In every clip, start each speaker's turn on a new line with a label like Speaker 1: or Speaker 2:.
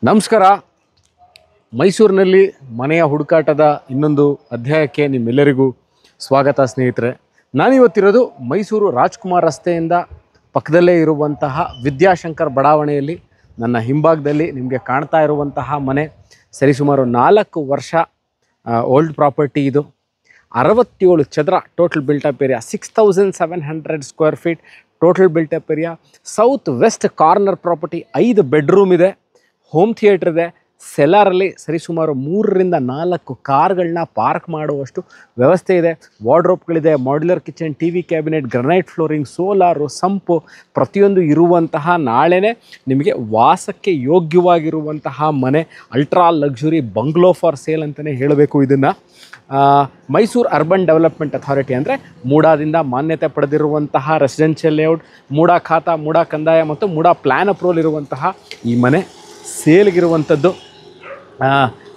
Speaker 1: ನಮಸ್ಕಾರ. ಮೈಸೂರಿನಲ್ಲಿ ಮನೆಯ ಹುಡುಕಾಟದ ಇನ್ನೊಂದು ಅಧ್ಯಾಯಕ್ಕೆ ನಿಮ್ಮೆಲ್ಲರಿಗೂ ಸ್ವಾಗತ ಸ್ನೇಹಿತರೆ. ನಾನಿವತ್ತಿರೋದು ಮೈಸೂರು ರಾಜ್ಕುಮಾರ್ ರಸ್ತೆಯಿಂದ ಪಕ್ಕದಲ್ಲೇ ಇರುವಂತಹ ವಿದ್ಯಾಶಂಕರ್ ಬಡಾವಣೆಯಲ್ಲಿ. ನನ್ನ ಹಿಂಭಾಗದಲ್ಲಿ ನಿಮಗೆ ಕಾಣ್ತಾ ಇರುವಂತಹ ಮನೆ ಸರಿಸುಮಾರು 4 ವರ್ಷ ಓಲ್ಡ್ ಪ್ರಾಪರ್ಟಿ. ಇದು 67 ಚದರ total built up area, 6700 square feet total built up area. South west corner property, 5 bedroom ಇದೆ, ಹೋಮ್ ಥಿಯೇಟರ್ ಇದೆ, ಸೆಲಾರಲ್ಲಿ ಸರಿಸುಮಾರು 3 ರಿಂದ 4 ಕಾರ್ಗಳನ್ನ ಪಾರ್ಕ್ ಮಾಡುವಷ್ಟು ವ್ಯವಸ್ಥೆ ಇದೆ. ವಾರ್ಡ್ರೋಬ್ಗಳಿದೆ, modular kitchen, T V cabinet, granite flooring, solar, sump ಪ್ರತಿಯೊಂದು ಇರುವಂತಹ, ನಾಳೆನೇ ನಿಮಗೆ ವಾಸಕ್ಕೆ ಯೋಗ್ಯವಾಗಿರುವಂತಹ ಮನೆ. Ultra luxury bungalow for sale ಅಂತಲೇ ಹೇಳಬೇಕು ಇದನ್ನು. ಮೈಸೂರು ಅರ್ಬನ್ ಡೆವಲಪ್ಮೆಂಟ್ ಅಥಾರಿಟಿ ಅಂದರೆ ಮೂಡಾದಿಂದ ಮಾನ್ಯತೆ ಪಡೆದಿರುವಂತಹ ರೆಸಿಡೆನ್ಷಿಯಲ್ ಲೇಔಟ್, ಮೂಡಾ ಖಾತಾ, ಮೂಡಾ ಕಂದಾಯ ಮತ್ತು ಮೂಡಾ ಪ್ಲ್ಯಾನ್ ಅಪ್ರೂವಲ್ ಇರುವಂತಹ ಈ ಮನೆ ಸೇಲ್ಗಿರುವಂಥದ್ದು.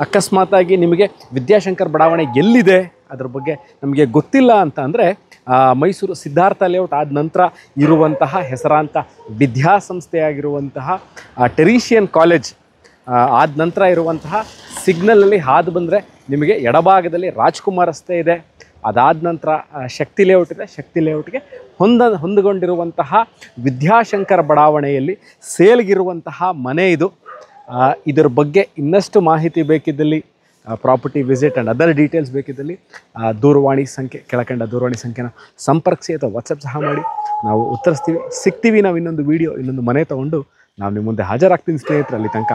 Speaker 1: ಅಕಸ್ಮಾತಾಗಿ ನಿಮಗೆ ವಿದ್ಯಾಶಂಕರ್ ಬಡಾವಣೆ ಎಲ್ಲಿದೆ ಅದ್ರ ಬಗ್ಗೆ ನಮಗೆ ಗೊತ್ತಿಲ್ಲ ಅಂತ ಅಂದರೆ, ಮೈಸೂರು ಸಿದ್ಧಾರ್ಥ ಲೇಔಟ್ ಆದ ನಂತರ ಇರುವಂತಹ ಹೆಸರಾಂತ ವಿದ್ಯಾಸಂಸ್ಥೆಯಾಗಿರುವಂತಹ ಟೆರಿಷಿಯನ್ ಕಾಲೇಜ್ ಆದ ನಂತರ ಇರುವಂತಹ ಸಿಗ್ನಲಲ್ಲಿ ಹಾದು ಬಂದರೆ ನಿಮಗೆ ಎಡಭಾಗದಲ್ಲಿ ರಾಜ್ಕುಮಾರ್ ರಸ್ತೆ ಇದೆ. ಅದಾದ ನಂತರ ಶಕ್ತಿ ಲೇಔಟ್ ಇದೆ. ಶಕ್ತಿ ಲೇಔಟ್ಗೆ ಹೊಂದಿಕೊಂಡಿರುವಂತಹ ವಿದ್ಯಾಶಂಕರ್ ಬಡಾವಣೆಯಲ್ಲಿ ಸೇಲ್ಗಿರುವಂತಹ ಮನೆ ಇದು. ಇದರ ಬಗ್ಗೆ ಇನ್ನಷ್ಟು ಮಾಹಿತಿ ಬೇಕಿದ್ದಲ್ಲಿ, property visit and other details ಬೇಕಿದ್ದಲ್ಲಿ ದೂರವಾಣಿ ಸಂಖ್ಯೆ, ಕೆಳಕಂಡ ದೂರವಾಣಿ ಸಂಖ್ಯೆನ ಸಂಪರ್ಕಿಸಿ ಅಥವಾ ವಾಟ್ಸಪ್ ಸಹ ಮಾಡಿ, ನಾವು ಉತ್ತರಿಸ್ತೀವಿ, ಸಿಗ್ತೀವಿ. ನಾವು ಇನ್ನೊಂದು ವೀಡಿಯೋ, ಇನ್ನೊಂದು ಮನೆ ತೊಗೊಂಡು ನಾವು ನಿಮ್ಮ ಮುಂದೆ ಹಾಜರಾಗ್ತೀನಿ ಸ್ನೇಹಿತರೆ. ಅಲ್ಲಿ ತನಕ